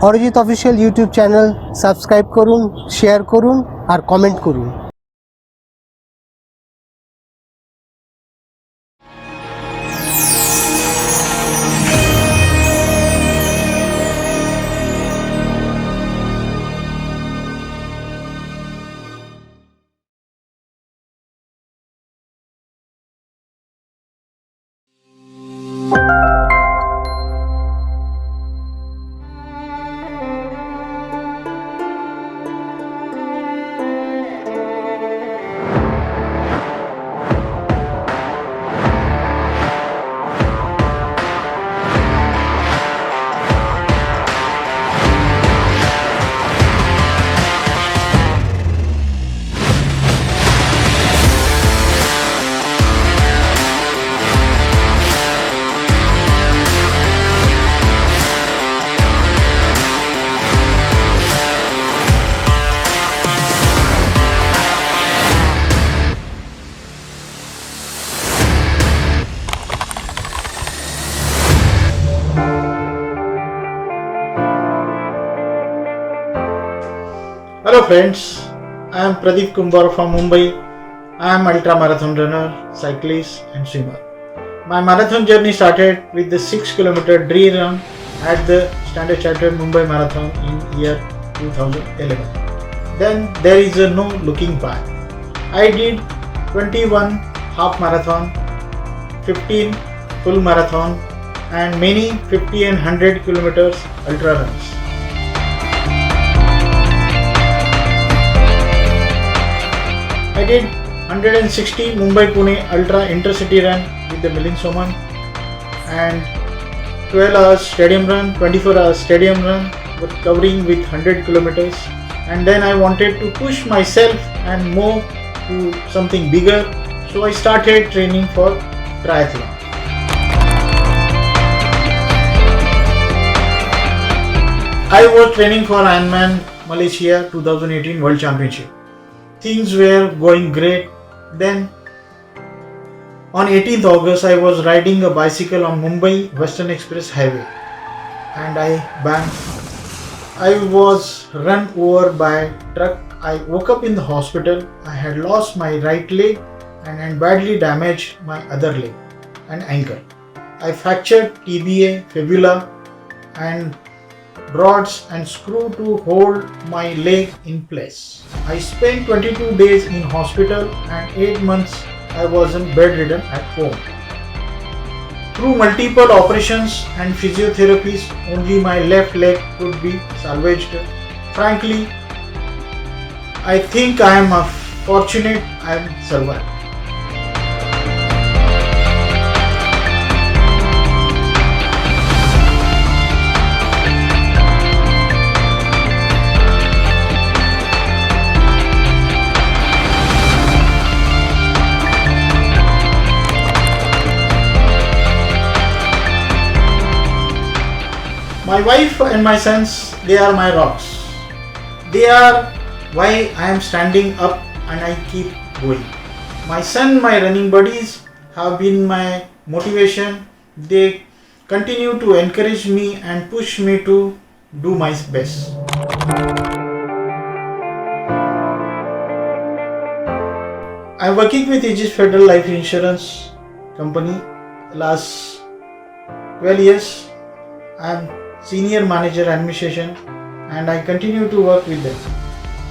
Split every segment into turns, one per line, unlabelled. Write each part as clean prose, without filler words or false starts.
Arijit official YouTube channel subscribe করুন, share করুন আর comment করুন।
Hello friends, I am Pradeep Kumbar from Mumbai. I am ultra marathon runner, cyclist and swimmer. My marathon journey started with the 6 km dream run at the Standard Chartered Mumbai Marathon in year 2011. Then there is no looking back. I did 21 half marathon, 15 full marathon and many 50 and 100 kilometers ultra runs. I did 160 Mumbai-Pune Ultra Intercity Run with the Milind Soman and 12 hours stadium run, 24 hours stadium run, but covering with 100 kilometers. And then I wanted to push myself and move to something bigger, so I started training for triathlon. I was training for Ironman Malaysia 2018 World Championship. Things were going great. Then on 18th August I was riding a bicycle on Mumbai Western Express Highway and I banged. I was run over by a truck. I woke up in the hospital. I had lost my right leg and badly damaged my other leg and ankle. I fractured TBA, fibula and rods and screw to hold my leg in place. I spent 22 days in hospital and 8 months I was bedridden at home. Through multiple operations and physiotherapies, only my left leg could be salvaged. Frankly, I think I am fortunate I am survived. My wife and my sons, they are my rocks. They are why I am standing up and I keep going. My son, my running buddies have been my motivation. They continue to encourage me and push me to do my best. I am working with Aegis Federal Life Insurance Company last 12 years. I am Senior Manager Administration and I continue to work with them.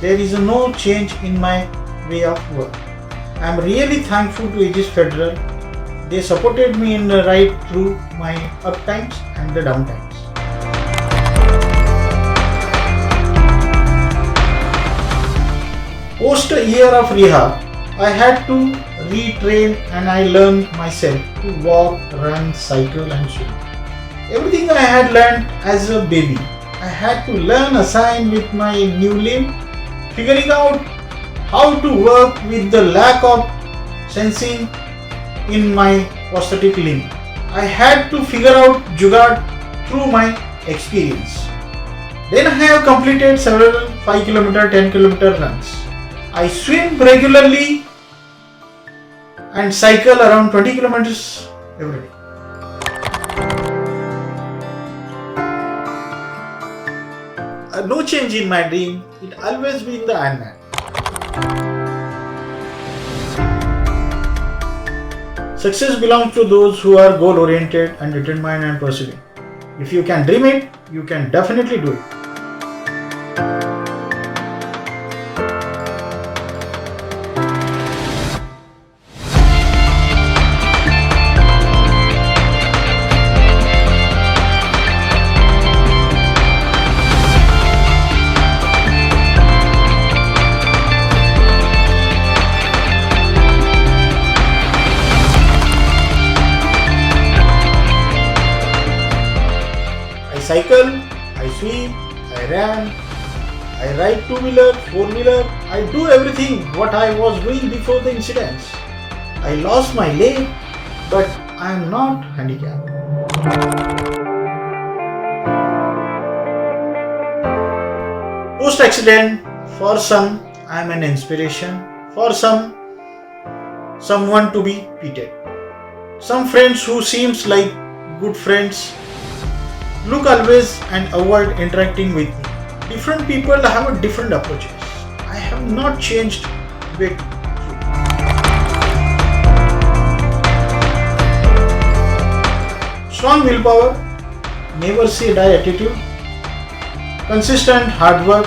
There is no change in my way of work. I am really thankful to Aegis Federal. They supported me in the ride through my up times and the down times. Post a year of rehab, I had to retrain and I learned myself to walk, run, cycle and swim. Everything I had learned as a baby, I had to learn assign with my new limb, figuring out how to work with the lack of sensing in my prosthetic limb. I had to figure out jugaad through my experience. Then I have completed several 5 km, 10 km runs. I swim regularly and cycle around 20 kilometers every day. no change in my dream. It always been the Ironman. Success belongs to those who are goal-oriented and determined and persevering. If you can dream it, you can definitely do it. I cycle, I swim, I ran, I ride two-wheeler, four-wheeler. I do everything what I was doing before the incidents. I lost my leg, but I am not handicapped. Post-accident, for some I am an inspiration, for someone to be pitied. Some friends who seems like good friends look always and avoid interacting with me. Different people have a different approaches. I have not changed with you. Strong willpower, never say die attitude, consistent hard work.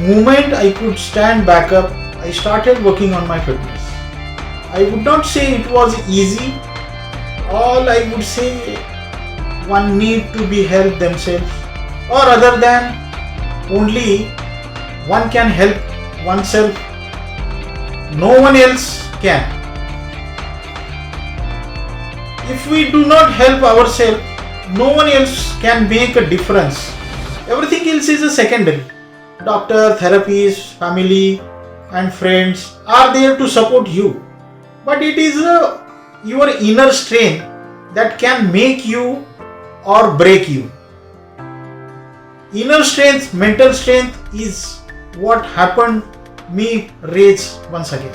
Moment I could stand back up, I started working on my fitness. I would not say it was easy. All I would say, one need to be helped themselves, or other than only one can help oneself, no one else can. If we do not help ourselves, no one else can make a difference. Everything else is a secondary. Doctor, therapists, family and friends are there to support you, but it is your inner strength that can make you or break you. Inner strength, mental strength is what happened me raise once again.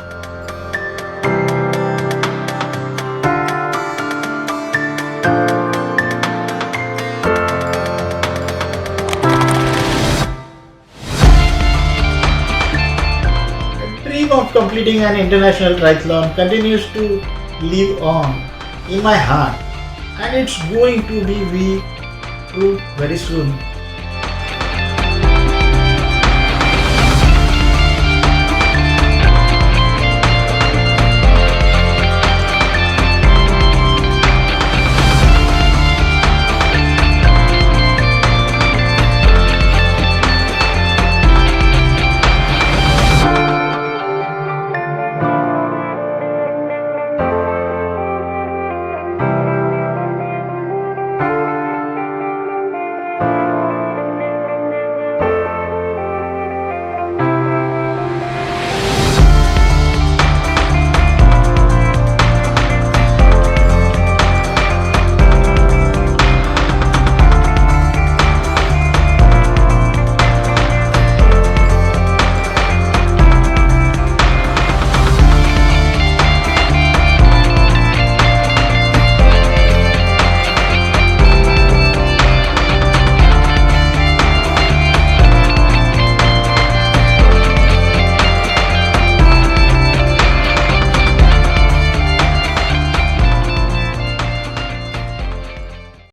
The dream of completing an international triathlon continues to live on in my heart. And it's going to be true very soon.